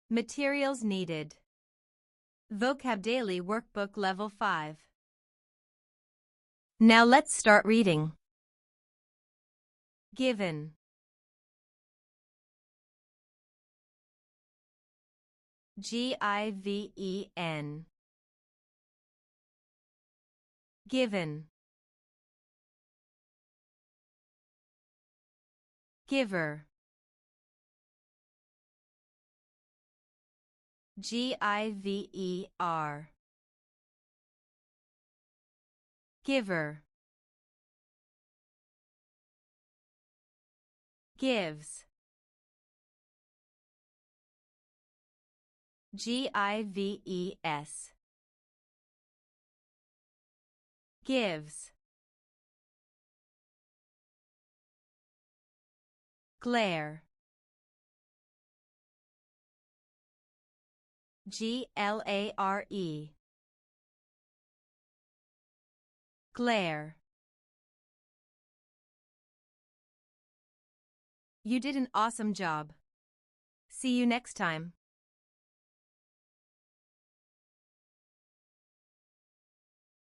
Materials needed. VocabDaily Workbook Level 5. Now let's start reading. Given. Given. Given. Giver. Giver. Giver. Gives. Gives. Gives. Glare. Glare. Glare. You did an awesome job. See you next time.